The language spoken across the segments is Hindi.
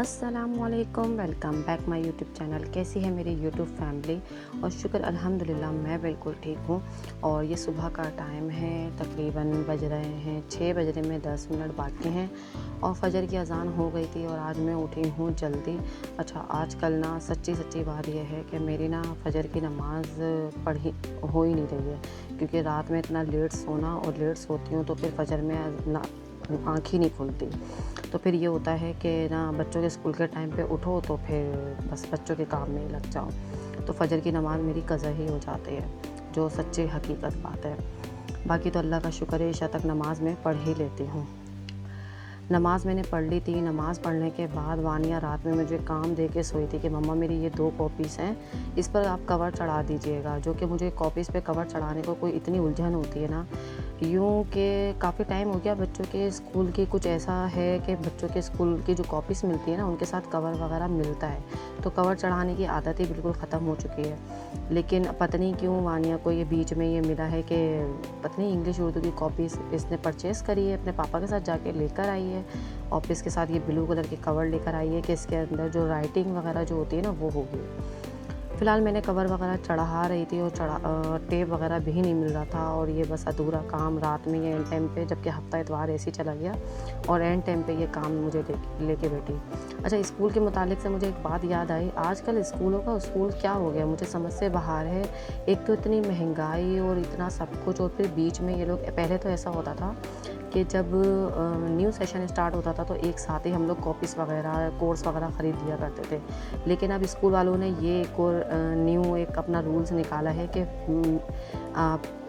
अस्सलामुअलैकुम, welcome back my YouTube channel. कैसी है मेरी यूट्यूब फैमिली? और शुक्र अल्हम्दुलिल्लाह मैं बिल्कुल ठीक हूँ। और ये सुबह का टाइम है, तकरीबन बज रहे हैं 6 बजने में 10 मिनट बाकी हैं और फ़जर की अज़ान हो गई थी और आज मैं उठी हूँ जल्दी। अच्छा, आजकल ना सच्ची बात यह है कि मेरी ना फ़जर की नमाज़ पढ़ी हो ही नहीं रही है, क्योंकि रात में इतना लेट सोना और लेट सोती हूँ तो फिर फ़जर में ना आँख ही नहीं खुलती। तो फिर ये होता है कि ना बच्चों के स्कूल के टाइम पे उठो तो फिर बस बच्चों के काम में ही लग जाओ, तो फ़जर की नमाज़ मेरी क़ज़ा ही हो जाती है, जो सच्ची हकीकत बात है। बाकी तो अल्लाह का शुक्र है, इशा तक नमाज़ मैं पढ़ ही लेती हूँ। नमाज़ मैंने पढ़ ली थी। नमाज़ पढ़ने के बाद वानिया रात में मुझे काम दे के सोई थी कि मम्मा मेरी ये 2 कॉपीज़ हैं, इस पर आप कवर चढ़ा दीजिएगा। जो कि मुझे कॉपीज़ पे कवर चढ़ाने को कोई इतनी उलझन होती है ना, यूँ कि काफ़ी टाइम हो गया बच्चों के स्कूल की कुछ ऐसा है कि बच्चों के स्कूल की जो कॉपीज़ मिलती है ना, उनके साथ कवर वगैरह मिलता है, तो कवर चढ़ाने की आदत ही बिल्कुल ख़त्म हो चुकी है। लेकिन पता नहीं क्यों वानिया को ये बीच में ये मिला है कि पता नहीं इंग्लिश उर्दू की कॉपीज़ इसने परचेज़ करी है, अपने पापा के साथ जाके लेकर आई है और फिर इसके साथ ये ब्लू कलर की कवर लेकर आई है कि इसके अंदर जो राइटिंग वगैरह जो होती है ना वो होगी। फ़िलहाल मैंने कवर वगैरह चढ़ा रही थी और टेप वगैरह भी नहीं मिल रहा था और ये बस अधूरा काम रात में ये एंड टाइम पे, जबकि हफ्ता इतवार ऐसे ही चला गया और एंड टाइम पे ये काम मुझे लेके बैठी। अच्छा, स्कूल के मुतालिक से मुझे एक बात याद आई। आजकल स्कूलों का स्कूल क्या हो गया, मुझे समझ से बाहर है। एक तो इतनी महंगाई और इतना सब कुछ, और फिर बीच में ये लोग, पहले तो ऐसा होता था कि जब न्यू सेशन स्टार्ट होता था तो एक साथ ही हम लोग कॉपीज़ वगैरह कोर्स वगैरह ख़रीद लिया करते थे। लेकिन अब स्कूल वालों ने ये एक और न्यू एक अपना रूल्स निकाला है कि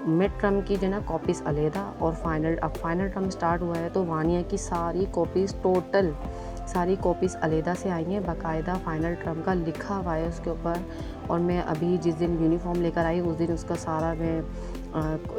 मिड टर्म की जो ना कॉपीज़ अलहदा और फाइनल टर्म स्टार्ट हुआ है तो वानिया की सारी कॉपीज़ सारी कॉपीज़ अलहदा से आई हैं, बाकायदा फ़ाइनल टर्म का लिखा हुआ है उसके ऊपर। और मैं अभी जिस दिन यूनिफ़ॉर्म लेकर आई उस दिन उसका सारा मैं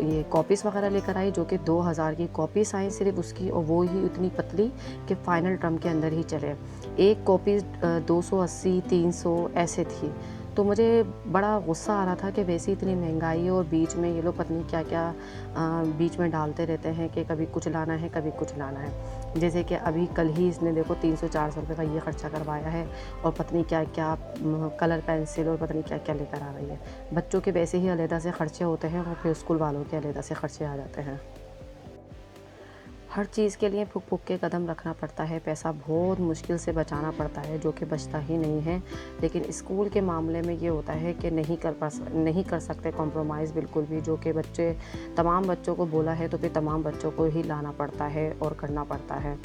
ये कॉपीज़ वगैरह लेकर आई, जो कि 2000 की कॉपीज़ आई सिर्फ उसकी, और वो ही इतनी पतली कि फ़ाइनल टर्म के अंदर ही चले। एक कॉपीज़ 280 300 ऐसे थी। तो मुझे बड़ा गुस्सा आ रहा था कि वैसे इतनी महंगाई और बीच में ये लोग पता नहीं क्या-क्या बीच में डालते रहते हैं कि कभी कुछ लाना है, कभी कुछ लाना है। जैसे कि अभी कल ही इसने देखो 300-400 रुपये का ये खर्चा करवाया है और पता नहीं क्या-क्या कलर पेंसिल और पता नहीं क्या-क्या लेकर आ रही है। बच्चों के वैसे ही अलग से खर्चे होते हैं और फिर स्कूल वालों के अलग से खर्चे आ जाते हैं। हर चीज़ के लिए फूँक-फूँक के कदम रखना पड़ता है, पैसा बहुत मुश्किल से बचाना पड़ता है, जो कि बचता ही नहीं है। लेकिन स्कूल के मामले में ये होता है कि नहीं कर सकते कॉम्प्रोमाइज़ बिल्कुल भी, जो कि तमाम बच्चों को बोला है तो फिर तमाम बच्चों को ही लाना पड़ता है और करना पड़ता है।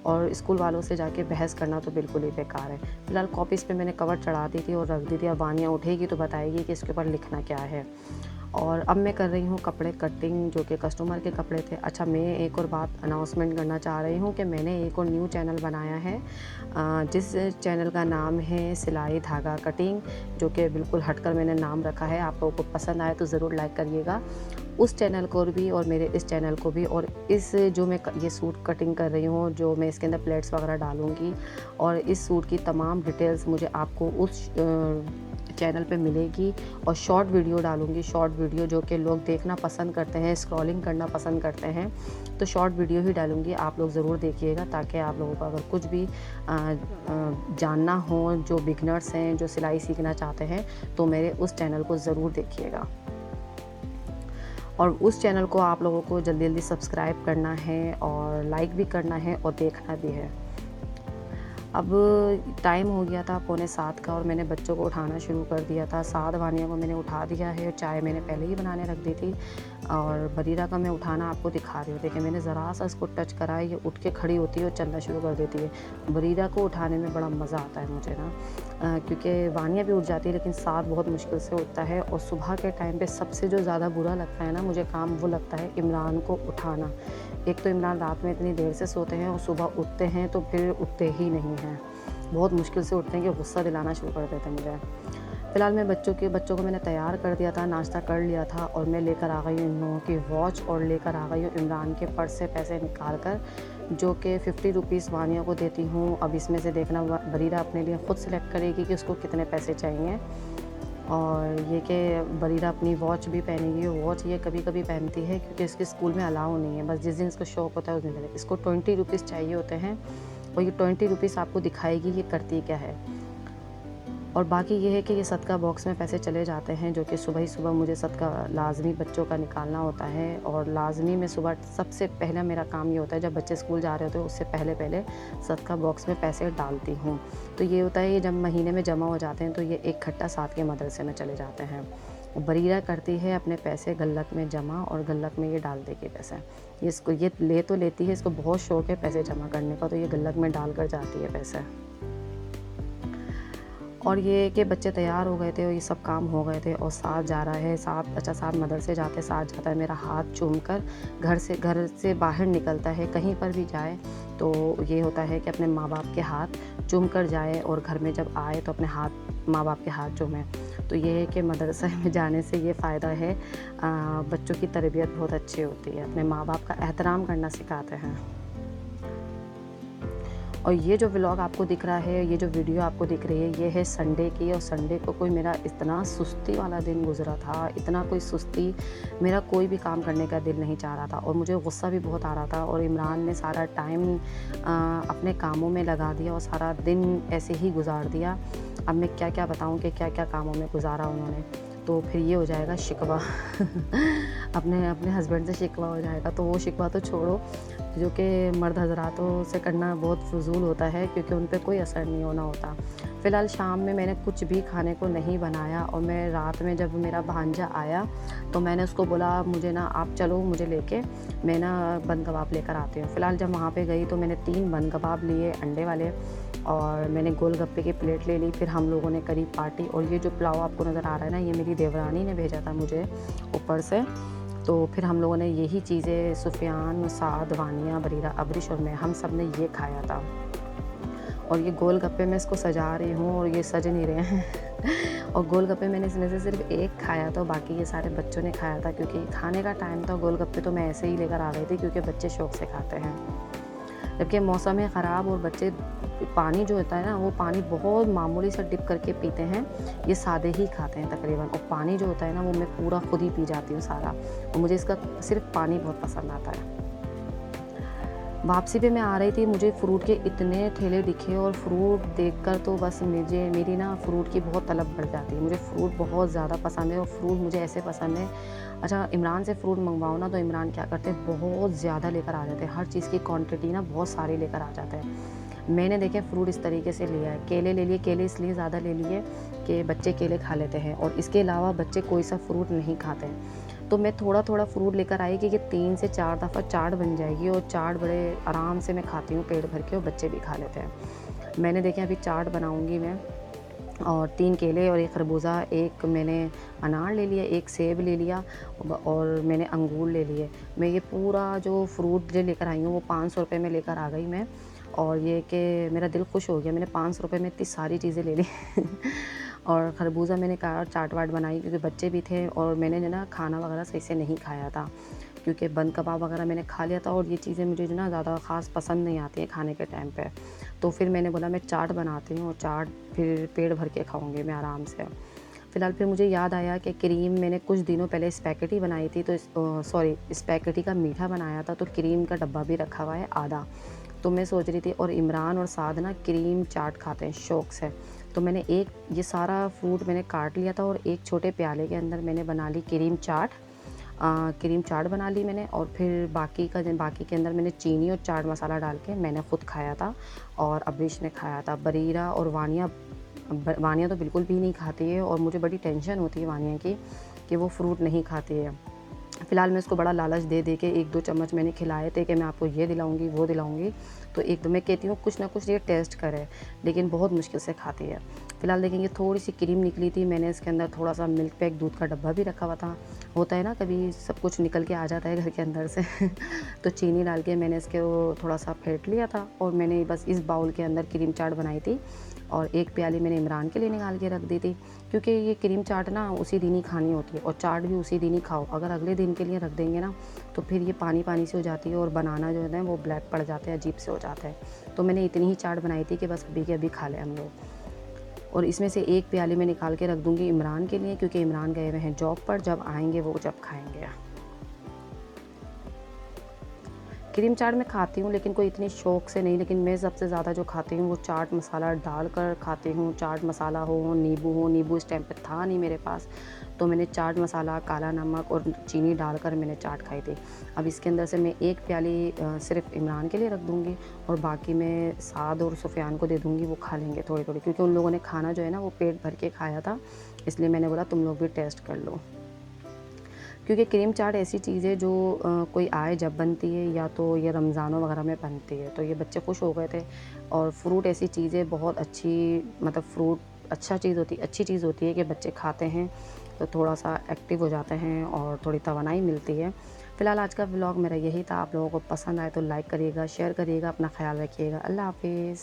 और स्कूल वालों से जाके बहस करना तो बिल्कुल ही बेकार है। फ़िलहाल कॉपीज़ पे मैंने कवर चढ़ा दी थी और रख दी थी। अब वानिया उठेगी तो बताएगी कि इसके ऊपर लिखना क्या है। और अब मैं कर रही हूँ कपड़े कटिंग, जो कि कस्टमर के कपड़े थे। अच्छा, मैं एक और बात अनाउंसमेंट करना चाह रही हूँ कि मैंने एक और न्यू चैनल बनाया है, जिस चैनल का नाम है सिलाई धागा कटिंग, जो कि बिल्कुल हटकर मैंने नाम रखा है। आप लोगों को पसंद आए तो ज़रूर लाइक करिएगा उस चैनल को भी और मेरे इस चैनल को भी। और इस जो मैं ये सूट कटिंग कर रही हूँ, जो मैं इसके अंदर प्लेट्स वगैरह डालूँगी, और इस सूट की तमाम डिटेल्स मुझे आपको उस चैनल पे मिलेगी। और शॉर्ट वीडियो डालूँगी, शॉर्ट वीडियो जो कि लोग देखना पसंद करते हैं, स्क्रॉलिंग करना पसंद करते हैं, तो शॉर्ट वीडियो ही डालूँगी। आप लोग ज़रूर देखिएगा, ताकि आप लोगों को अगर कुछ भी जानना हो, जो बिगनर्स हैं, जो सिलाई सीखना चाहते हैं, तो मेरे उस चैनल को ज़रूर देखिएगा। और उस चैनल को आप लोगों को जल्दी सब्सक्राइब करना है और लाइक भी करना है और देखना भी है। अब टाइम हो गया था 6:45 का और मैंने बच्चों को उठाना शुरू कर दिया था। साद वानिया को मैंने उठा दिया है, चाय मैंने पहले ही बनाने रख दी थी। और बरीरा का मैं उठाना आपको दिखा रही हूँ। देखिए, मैंने ज़रा सा इसको टच करा है, ये उठ के खड़ी होती है और चलना शुरू कर देती है। बरीरा को उठाने में बड़ा मज़ा आता है मुझे ना, क्योंकि वानिया भी उठ जाती है लेकिन साद बहुत मुश्किल से उठता है। और सुबह के टाइम पे सबसे जो ज़्यादा बुरा लगता है ना मुझे काम, वो लगता है इमरान को उठाना। एक तो इमरान रात में इतनी देर से सोते हैं और सुबह उठते हैं तो फिर उठते ही नहीं हैं, बहुत मुश्किल से उठते हैं कि गुस्सा दिलाना शुरू कर देते हैं मुझे। फ़िलहाल मैं बच्चों को मैंने तैयार कर दिया था, नाश्ता कर लिया था, और मैं लेकर आ गई हूँ इन लोगों की वॉच और लेकर आ गई हूँ इमरान के पर्स से पैसे निकाल कर, जो कि 50 रुपीज़ वानिया को देती हूँ। अब इसमें से देखना बरीरा अपने लिए ख़ुद सेलेक्ट करेगी कि उसको कितने पैसे चाहिए। और ये कि बरीरा अपनी वॉच भी पहनेगी। वॉच ये कभी-कभी पहनती है क्योंकि इसके स्कूल में अलाउ नहीं है, बस जिस दिन इसको शौक होता है उस दिन पहने। इसको 20 रुपीज़ चाहिए होते हैं और ये 20 रुपीज़ आपको दिखाएगी ये करती क्या है। और बाकी ये है कि ये सदका बॉक्स में पैसे चले जाते हैं, जो कि सुबह ही सुबह मुझे सदका लाज़मी बच्चों का निकालना होता है। और लाज़मी में सुबह सबसे पहला मेरा काम ये होता है, जब बच्चे स्कूल जा रहे होते हैं उससे पहले सदका बॉक्स में पैसे डालती हूँ। तो ये होता है, ये जब महीने में जमा हो जाते हैं तो ये इकट्ठा साथ के मदरसे में चले जाते हैं। बरीरा करती है अपने पैसे गुल्लक में जमा, और गुल्लक में ये डाल देगी पैसे। ये इसको ये ले तो लेती है, इसको बहुत शौक़ है पैसे जमा करने का, तो ये गुल्लक में डाल कर जाती है पैसे। और ये कि बच्चे तैयार हो गए थे और ये सब काम हो गए थे और साथ जा रहा है, साथ मदरसे जाते साथ जाता है, मेरा हाथ चूमकर घर से बाहर निकलता है। कहीं पर भी जाए तो ये होता है कि अपने माँ बाप के हाथ चूम कर जाए, और घर में जब आए तो अपने माँ बाप के हाथ चूमें। तो ये है कि मदरसे में जाने से ये फ़ायदा है, बच्चों की तरबियत बहुत अच्छी होती है, अपने माँ बाप का एहतराम करना सिखाते हैं। और ये जो व्लॉग आपको दिख रहा है, ये जो वीडियो आपको दिख रही है, ये है संडे की। और संडे को कोई मेरा इतना सुस्ती वाला दिन गुजरा था, इतना कोई सुस्ती, मेरा कोई भी काम करने का दिल नहीं चाह रहा था और मुझे गुस्सा भी बहुत आ रहा था। और इमरान ने सारा टाइम अपने कामों में लगा दिया और सारा दिन ऐसे ही गुजार दिया। अब मैं क्या क्या बताऊँ कि क्या क्या कामों में गुजारा उन्होंने, तो फिर ये हो जाएगा शिकवा अपने हस्बैंड से शिकवा हो जाएगा। तो वो शिकवा तो छोड़ो, जो कि मर्द हज़रातों से करना बहुत फ़ुज़ूल होता है, क्योंकि उन पे कोई असर नहीं होना होता। फ़िलहाल शाम में मैंने कुछ भी खाने को नहीं बनाया, और मैं रात में जब मेरा भांजा आया तो मैंने उसको बोला, मुझे ना आप चलो मुझे लेके, मैं ना बन कबाब लेकर आती हूँ। फ़िलहाल जब वहाँ पे गई तो मैंने 3 बन कबाब लिए अंडे वाले, और मैंने गोलगप्पे की प्लेट ले ली। फिर हम लोगों ने करी पार्टी। और ये जो पुलाव आपको नज़र आ रहा है ना, ये मेरी देवरानी ने भेजा था मुझे ऊपर से। तो फिर हम लोगों ने यही चीज़ें, सुफियान, साद, वानिया, बरीरा, अबरिश और मैं, हम सब ने ये खाया था। और ये गोलगप्पे मैं इसको सजा रही हूँ और ये सज नहीं रहे हैं और गोलगप्पे मैंने इसमें से सिर्फ एक खाया था, बाकी ये सारे बच्चों ने खाया था, क्योंकि खाने का टाइम था। गोलगप्पे तो मैं ऐसे ही लेकर आ गई थी, क्योंकि बच्चे शौक़ से खाते हैं। जबकि मौसम है ख़राब और बच्चे पानी जो होता है ना, वो पानी बहुत मामूली सा डिप करके पीते हैं, ये सादे ही खाते हैं तकरीबन। और पानी जो होता है ना, वो मैं पूरा खुद ही पी जाती हूँ सारा, और मुझे इसका सिर्फ पानी बहुत पसंद आता है। वापसी पे मैं आ रही थी, मुझे फ्रूट के इतने ठेले दिखे, और फ्रूट देखकर तो बस मेरी ना फ्रूट की बहुत तलब बढ़ जाती है। मुझे फ्रूट बहुत ज़्यादा पसंद है, और फ्रूट मुझे ऐसे पसंद है। अच्छा, इमरान से फ्रूट मंगवाओ ना, तो इमरान क्या करते हैं, बहुत ज़्यादा लेकर आ जाते हैं, हर चीज़ की क्वांटिटी ना बहुत सारी लेकर आ जाते हैं। मैंने देखे फ्रूट इस तरीके से लिया है, केले ले लिए, केले इसलिए ज़्यादा ले लिए कि बच्चे केले खा लेते हैं, और इसके अलावा बच्चे कोई सा फ्रूट नहीं खाते हैं। तो मैं थोड़ा थोड़ा फ्रूट लेकर आई कि ये 3 से 4 दफ़ा चाट बन जाएगी, और चाट बड़े आराम से मैं खाती हूँ पेट भर के, और बच्चे भी खा लेते हैं। मैंने देखे अभी चाट बनाऊँगी मैं, और 3 केले और 1 खरबूजा, 1 मैंने अनार ले लिया, 1 सेब ले लिया, और मैंने अंगूर ले लिए। मैं ये पूरा जो फ्रूट जो लेकर आई हूँ वो 500 रुपये में लेकर आ गई मैं, और ये कि मेरा दिल खुश हो गया, मैंने 500 रुपये में इतनी सारी चीज़ें ले ली और खरबूजा मैंने कहा चाट वाट बनाई, क्योंकि बच्चे भी थे, और मैंने जो ना खाना वगैरह सही से नहीं खाया था, क्योंकि बन कबाब वगैरह मैंने खा लिया था, और ये चीज़ें मुझे जो ना ज़्यादा ख़ास पसंद नहीं आती हैं खाने के टाइम पे। तो फिर मैंने बोला मैं चाट बनाती हूँ, और चाट फिर पेट भर के खाऊँगी मैं आराम से। फ़िलहाल फिर मुझे याद आया कि क्रीम मैंने कुछ दिनों पहले स्पैगेटी बनाई थी, तो स्पैगेटी का मीठा बनाया था, तो क्रीम का डब्बा भी रखा हुआ है आधा। तो मैं सोच रही थी, और इमरान और साद ना क्रीम चाट खाते हैं शौक़ से, तो मैंने ये सारा फ्रूट मैंने काट लिया था, और एक छोटे प्याले के अंदर मैंने बना ली क्रीम चाट बना ली मैंने। और फिर बाकी के अंदर मैंने चीनी और चाट मसाला डाल के मैंने ख़ुद खाया था, और अबरीश ने खाया था। बरीरा और वानिया तो बिल्कुल भी नहीं खाती है, और मुझे बड़ी टेंशन होती है वानिया की कि वो फ्रूट नहीं खाती है। फ़िलहाल मैं उसको बड़ा लालच दे के 1-2 चम्मच मैंने खिलाए थे कि मैं आपको ये दिलाऊंगी वो दिलाऊंगी, तो एक मैं कहती हूँ कुछ ना कुछ ये टेस्ट करे, लेकिन बहुत मुश्किल से खाती है। फ़िलहाल देखेंगे थोड़ी सी क्रीम निकली थी, मैंने इसके अंदर थोड़ा सा मिल्क पैक दूध का डब्बा भी रखा हुआ था, होता है ना कभी सब कुछ निकल के आ जाता है घर के अंदर से तो चीनी डाल के मैंने इसके वो थोड़ा सा फेंट लिया था, और मैंने बस इस बाउल के अंदर क्रीम चाट बनाई थी, और 1 प्याली मैंने इमरान के लिए निकाल के रख दी थी, क्योंकि ये क्रीम चाट ना उसी दिन ही खानी होती है, और चाट भी उसी दिन ही खाओ। अगर अगले दिन के लिए रख देंगे ना, तो फिर ये पानी से हो जाती है, और बनाना जो है ना वो ब्लैक पड़ जाते हैं, अजीब से हो जाता है। तो मैंने इतनी ही चाट बनाई थी कि बस अभी के अभी खा लें हम लोग। और इसमें से 1 प्याली मैं निकाल के रख दूँगी इमरान के लिए, क्योंकि इमरान गए हुए हैं जॉब पर, जब आएँगे वो जब खाएँगे। क्रीम चाट मैं खाती हूँ लेकिन कोई इतनी शौक़ से नहीं, लेकिन मैं सबसे ज़्यादा जो खाती हूँ वो चाट मसाला डालकर खाती हूँ। चाट मसाला हो, नींबू इस टाइम पे था नहीं मेरे पास, तो मैंने चाट मसाला, काला नमक और चीनी डालकर मैंने चाट खाई थी। अब इसके अंदर से मैं 1 प्याली सिर्फ़ इमरान के लिए रख दूँगी और बाकी मैं साद और सुफ़ियान को दे दूँगी, वो खा लेंगे थोड़ी-थोड़ी, क्योंकि उन लोगों ने खाना जो है ना वो पेट भर के खाया था, इसलिए मैंने बोला तुम लोग भी टेस्ट कर लो। क्योंकि क्रीम चाट ऐसी चीज़ है जो कोई आए जब बनती है, या तो ये रमज़ानों वगैरह में बनती है, तो ये बच्चे खुश हो गए थे। और फ्रूट ऐसी चीज़ है बहुत अच्छी, मतलब फ्रूट अच्छी चीज़ होती है कि बच्चे खाते हैं तो थोड़ा-सा एक्टिव हो जाते हैं और थोड़ी तवानाई मिलती है। फ़िलहाल आज का व्लॉग मेरा यही था। आप लोगों को पसंद आए तो लाइक करिएगा, शेयर करिएगा, अपना ख़्याल रखिएगा। अल्लाह हाफ़िज़।